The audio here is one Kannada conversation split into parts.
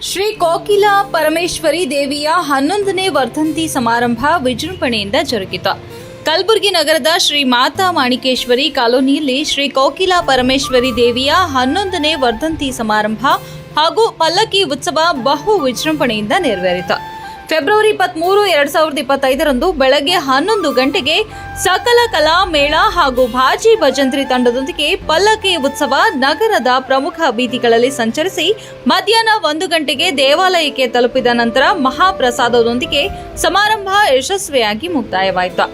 ಶ್ರೀ ಕೋಕಿಲ ಪರಮೇಶ್ವರಿ ದೇವಿಯ 11ನೇ ವರ್ಧಂತಿ ಸಮಾರಂಭ ವಿಜೃಂಭಣೆಯಿಂದ ಜರುಗಿತು. ಕಲಬುರಗಿ ನಗರದ ಶ್ರೀ ಮಾತಾ ಮಾಣಿಕೇಶ್ವರಿ ಕಾಲೋನಿಯಲ್ಲಿ ಶ್ರೀ ಕೋಕಿಲ ಪರಮೇಶ್ವರಿ ದೇವಿಯ 11ನೇ ವರ್ಧಂತಿ ಸಮಾರಂಭ ಹಾಗೂ ಪಲ್ಲಕ್ಕಿ ಉತ್ಸವ ಬಹು ವಿಜೃಂಭಣೆಯಿಂದ ನೆರವೇರಿತು. ಫೆಬ್ರವರಿ 23, 2025ರಂದು ಬೆಳಗ್ಗೆ 11 ಗಂಟೆಗೆ ಸಕಲ ಕಲಾ ಮೇಳ ಹಾಗೂ ಭಾಜಿ ಭಜಂತ್ರಿ ತಂಡದೊಂದಿಗೆ ಪಲ್ಲಕ್ಕಿ ಉತ್ಸವ ನಗರದ ಪ್ರಮುಖ ಬೀದಿಗಳಲ್ಲಿ ಸಂಚರಿಸಿ ಮಧ್ಯಾಹ್ನ 1 ಗಂಟೆಗೆ ದೇವಾಲಯಕ್ಕೆ ತಲುಪಿದ ನಂತರ ಮಹಾಪ್ರಸಾದದೊಂದಿಗೆ ಸಮಾರಂಭ ಯಶಸ್ವಿಯಾಗಿ ಮುಕ್ತಾಯವಾಯಿತು.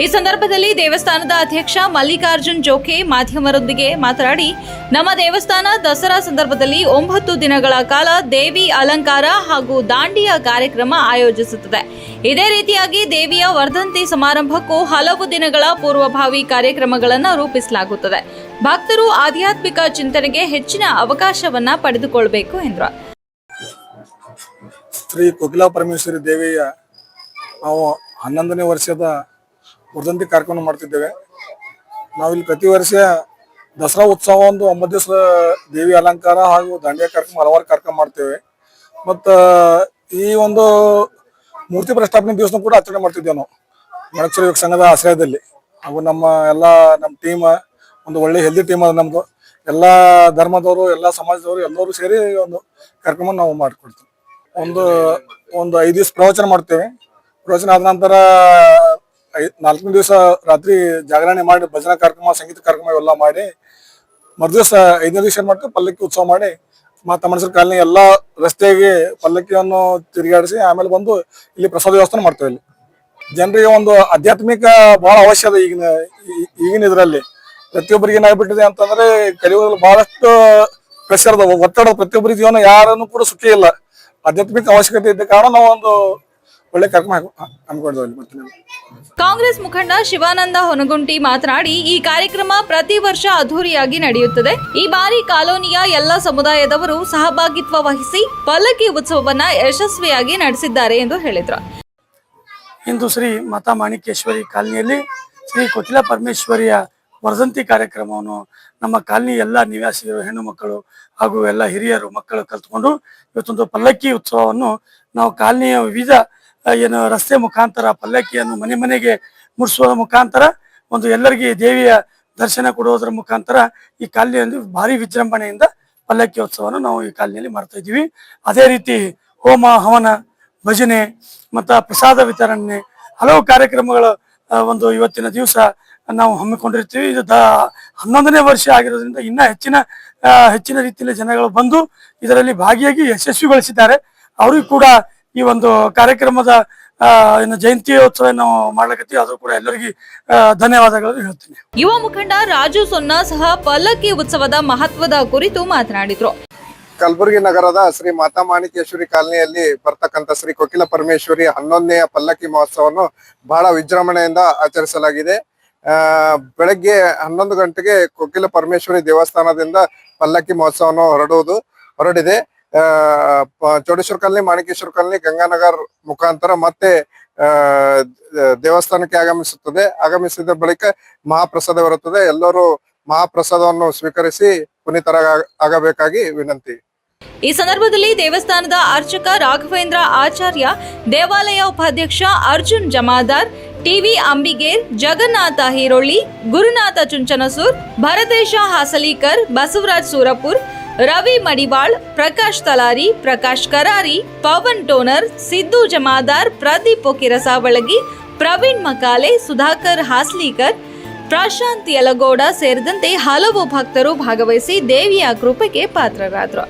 ಈ ಸಂದರ್ಭದಲ್ಲಿ ದೇವಸ್ಥಾನದ ಅಧ್ಯಕ್ಷ ಮಲ್ಲಿಕಾರ್ಜುನ್ ಜೋಕೆ ಮಾಧ್ಯಮರೊಂದಿಗೆ ಮಾತನಾಡಿ, ನಮ್ಮ ದೇವಸ್ಥಾನ ದಸರಾ ಸಂದರ್ಭದಲ್ಲಿ 9 ದಿನಗಳ ಕಾಲ ದೇವಿ ಅಲಂಕಾರ ಹಾಗೂ ದಾಂಡಿಯಾ ಕಾರ್ಯಕ್ರಮ ಆಯೋಜಿಸುತ್ತದೆ. ಇದೇ ರೀತಿಯಾಗಿ ದೇವಿಯ ವರ್ಧಂತಿ ಸಮಾರಂಭಕ್ಕೂ ಹಲವು ದಿನಗಳ ಪೂರ್ವಭಾವಿ ಕಾರ್ಯಕ್ರಮಗಳನ್ನು ರೂಪಿಸಲಾಗುತ್ತದೆ. ಭಕ್ತರು ಆಧ್ಯಾತ್ಮಿಕ ಚಿಂತನೆಗೆ ಹೆಚ್ಚಿನ ಅವಕಾಶವನ್ನ ಪಡೆದುಕೊಳ್ಳಬೇಕು ಎಂದರು. ಶ್ರೀ ಕೋಕಿಲ ಪರಮೇಶ್ವರಿ ದೇವಿಯ ನಾವು 11ನೇ ವರ್ಷದ ವರ್ಧಂತಿ ಕಾರ್ಯಕ್ರಮ ಮಾಡ್ತಿದ್ದೇವೆ. ನಾವಿಲ್ಲಿ ಪ್ರತಿ ವರ್ಷ ದಸರಾ ಉತ್ಸವ 9 ದಿವಸ ದೇವಿ ಅಲಂಕಾರ ಹಾಗೂ ದಾಂಡಿಯಾ ಕಾರ್ಯಕ್ರಮ ಹಲವಾರು ಕಾರ್ಯಕ್ರಮ ಮಾಡ್ತೇವೆ. ಮತ್ತು ಈ ಒಂದು ಮೂರ್ತಿ ಪ್ರತಿಷ್ಠಾಪನೆ ದಿವಸ ಕೂಡ ಆಚರಣೆ ಮಾಡ್ತಿದ್ದೇವೆ ನಾವು ಮಣಕ್ಷರ ಯುವಕ ಸಂಘದ ಆಶ್ರಯದಲ್ಲಿ. ಹಾಗೂ ನಮ್ಮ ಟೀಮ್ ಒಂದು ಒಳ್ಳೆ ಹೆಲ್ದಿ ಟೀಮ್ ಅದ ನಮ್ದು. ಎಲ್ಲ ಧರ್ಮದವರು, ಎಲ್ಲ ಸಮಾಜದವರು ಎಲ್ಲರೂ ಸೇರಿ ಒಂದು ಕಾರ್ಯಕ್ರಮ ನಾವು ಮಾಡಿಕೊಡ್ತೀವಿ. ಒಂದು 5 ದಿವಸ ಪ್ರವಚನ ಮಾಡ್ತೇವೆ. ಪ್ರವಚನ ಆದ ನಂತರ 4ನೇ ದಿವಸ ರಾತ್ರಿ ಜಾಗರಣೆ ಮಾಡಿ ಭಜನಾ ಕಾರ್ಯಕ್ರಮ, ಸಂಗೀತ ಕಾರ್ಯಕ್ರಮ ಇವೆಲ್ಲ ಮಾಡಿ ಮರುದಿವಸ 5ನೇ ದಿವಸ ಏನ್ ಮಾಡ್ತೇವೆ ಪಲ್ಲಕ್ಕಿ ಉತ್ಸವ ಮಾಡಿ ಮಣಸರ ಕಾಲನಿ ಎಲ್ಲಾ ರಸ್ತೆಗೆ ಪಲ್ಲಕ್ಕಿಯನ್ನು ತಿರುಗಾಡಿಸಿ ಆಮೇಲೆ ಬಂದು ಇಲ್ಲಿ ಪ್ರಸಾದ ವ್ಯವಸ್ಥೆ ಮಾಡ್ತೇವೆ. ಇಲ್ಲಿ ಜನರಿಗೆ ಒಂದು ಆಧ್ಯಾತ್ಮಿಕ ಬಹಳ ಅವಶ್ಯ ಅದ. ಈಗಿನ ಇದರಲ್ಲಿ ಪ್ರತಿಯೊಬ್ಬರಿಗೆ ಏನಾಗ್ಬಿಟ್ಟಿದೆ ಅಂತಂದ್ರೆ ಕಲಿಯುಗದಲ್ಲಿ ಬಹಳಷ್ಟು ಪ್ರೆಷರ್ ಅದ, ಒತ್ತಡ. ಪ್ರತಿಯೊಬ್ಬರ ಜೀವನ ಯಾರನ್ನು ಕೂಡ ಸುಖಿ ಇಲ್ಲ. ಆಧ್ಯಾತ್ಮಿಕ ಅವಶ್ಯಕತೆ ಇದ್ದ ಕಾರಣ ನಾವು ಒಂದು ಒಳ್ಳೆ ಕಾರ್ಯಕ್ರಮ ಹಮ್ಮಿಕೊಂಡಿದ್ದೇವೆ. ಕಾಂಗ್ರೆಸ್ ಮುಖಂಡ ಶಿವಾನಂದ ಹೊನಗುಂಟಿ ಮಾತನಾಡಿ, ಈ ಕಾರ್ಯಕ್ರಮ ಪ್ರತಿ ವರ್ಷ ಅದ್ದೂರಿಯಾಗಿ ನಡೆಯುತ್ತದೆ. ಈ ಬಾರಿ ಕಾಲೋನಿಯ ಎಲ್ಲ ಸಮುದಾಯದವರು ಸಹಭಾಗಿತ್ವ ವಹಿಸಿ ಪಲ್ಲಕ್ಕಿ ಉತ್ಸವವನ್ನ ಯಶಸ್ವಿಯಾಗಿ ನಡೆಸಿದ್ದಾರೆ ಎಂದು ಹೇಳಿದರು. ಇಂದು ಶ್ರೀ ಮಾತಾ ಮಾಣಿಕೇಶ್ವರಿ ಕಾಲನಿಯಲ್ಲಿ ಶ್ರೀ ಕೋಕಿಲ ಪರಮೇಶ್ವರಿಯ ವರ್ಧಂತಿ ಕಾರ್ಯಕ್ರಮವನ್ನು ನಮ್ಮ ಕಾಲನಿ ಎಲ್ಲ ನಿವಾಸಿಗರು, ಹೆಣ್ಣು ಮಕ್ಕಳು ಹಾಗೂ ಎಲ್ಲ ಹಿರಿಯರು ಮಕ್ಕಳು ಕಲ್ತ್ಕೊಂಡು ಇವತ್ತೊಂದು ಪಲ್ಲಕ್ಕಿ ಉತ್ಸವವನ್ನು ನಾವು ಕಾಲನಿಯ ವಿವಿಧ ಏನು ರಸ್ತೆ ಮುಖಾಂತರ ಪಲ್ಲಕ್ಕಿಯನ್ನು ಮನೆ ಮನೆಗೆ ಮುಡಿಸುವ ಮುಖಾಂತರ ಒಂದು ಎಲ್ಲರಿಗೆ ದೇವಿಯ ದರ್ಶನ ಕೊಡುವುದರ ಮುಖಾಂತರ ಈ ಕಾಲನಿಯಲ್ಲಿ ಭಾರಿ ವಿಜೃಂಭಣೆಯಿಂದ ಪಲ್ಲಕ್ಕಿ ಉತ್ಸವವನ್ನು ನಾವು ಈ ಕಾಲನಿಯಲ್ಲಿ ಮಾಡ್ತಾ ಇದ್ದೀವಿ. ಅದೇ ರೀತಿ ಹೋಮ ಹವನ, ಭಜನೆ ಮತ್ತು ಪ್ರಸಾದ ವಿತರಣೆ ಹಲವು ಕಾರ್ಯಕ್ರಮಗಳ ಒಂದು ಇವತ್ತಿನ ದಿವಸ ನಾವು ಹಮ್ಮಿಕೊಂಡಿರ್ತೀವಿ. ಇದು 11ನೇ ವರ್ಷ ಆಗಿರೋದ್ರಿಂದ ಇನ್ನೂ ಹೆಚ್ಚಿನ ರೀತಿಯಲ್ಲಿ ಜನಗಳು ಬಂದು ಇದರಲ್ಲಿ ಭಾಗಿಯಾಗಿ ಯಶಸ್ವಿಗೊಳಿಸಿದ್ದಾರೆ. ಅವರಿಗೂ ಕೂಡ ಈ ಒಂದು ಕಾರ್ಯಕ್ರಮದ ಜಯಂತ್ಯೋತ್ಸವ ನಾವು ಮಾಡ್ಲಿಕ್ಕೆ ಅದು ಕೂಡ ಎಲ್ಲರಿಗೂ ಧನ್ಯವಾದಗಳನ್ನು ಹೇಳ್ತೀನಿ. ಯುವ ಮುಖಂಡ ರಾಜು ಸೊನ್ನ ಸಹ ಪಲ್ಲಕ್ಕಿ ಉತ್ಸವದ ಮಹತ್ವದ ಕುರಿತು ಮಾತನಾಡಿದ್ರು. ಕಲಬುರಗಿ ನಗರದ ಶ್ರೀ ಮಾತಾ ಮಾಣಿಕೇಶ್ವರಿ ಕಾಲನಿಯಲ್ಲಿ ಬರ್ತಕ್ಕಂಥ ಶ್ರೀ ಕೋಕಿಲ ಪರಮೇಶ್ವರಿ 11ನೇ ಪಲ್ಲಕ್ಕಿ ಮಹೋತ್ಸವವನ್ನು ಬಹಳ ವಿಜೃಂಭಣೆಯಿಂದ ಆಚರಿಸಲಾಗಿದೆ. ಬೆಳಗ್ಗೆ 11 ಗಂಟೆಗೆ ಕೋಕಿಲ ಪರಮೇಶ್ವರಿ ದೇವಸ್ಥಾನದಿಂದ ಪಲ್ಲಕ್ಕಿ ಮಹೋತ್ಸವವನ್ನು ಹೊರಡಿದೆ. ಚೌಡೇಶ್ವರ ಕಾಲನಿ, ಮಾಣಿಕೇಶ್ವರ ಕಾಲನಿ, ಗಂಗಾನಗರ್ ಮುಖಾಂತರ ಮತ್ತೆ ದೇವಸ್ಥಾನಕ್ಕೆ ಆಗಮಿಸಿದ ಬಳಿಕ ಮಹಾಪ್ರಸಾದ ಬರುತ್ತದೆ. ಎಲ್ಲರೂ ಮಹಾಪ್ರಸಾದವನ್ನು ಸ್ವೀಕರಿಸಿ ಪುನೀತರಾಗಬೇಕಾಗಿ ವಿನಂತಿ. ಈ ಸಂದರ್ಭದಲ್ಲಿ ದೇವಸ್ಥಾನದ ಅರ್ಚಕ ರಾಘವೇಂದ್ರ ಆಚಾರ್ಯ, ದೇವಾಲಯ ಉಪಾಧ್ಯಕ್ಷ ಅರ್ಜುನ್ ಜಮಾದಾರ್, ಟಿವಿ ಅಂಬಿಗೇರ್, ಜಗನ್ನಾಥ ಹೀರೊಳ್ಳಿ, ಗುರುನಾಥ ಚುಂಚನಸೂರ್, ಭರತೇಶ ಹಾಸಲೀಕರ್, ಬಸವರಾಜ್ ಸೂರಪುರ್, ರವಿ ಮಡಿವಾಳ್, ಪ್ರಕಾಶ್ ತಲಾರಿ, ಪ್ರಕಾಶ್ ಕರಾರಿ, ಪವನ್ ಟೋನರ್, ಸಿದ್ದು ಜಮಾದಾರ್, ಪ್ರದೀಪ್ ಕಿರಸಾವಳಗಿ, ಪ್ರವೀಣ್ ಮಕಾಲೆ, ಸುಧಾಕರ್ ಹಾಸ್ಲೀಕರ್, ಪ್ರಶಾಂತ್ ಯಲಗೋಡ ಸೇರಿದಂತೆ ಹಲವು ಭಕ್ತರು ಭಾಗವಹಿಸಿ ದೇವಿಯ ಕೃಪೆಗೆ ಪಾತ್ರರಾದರು.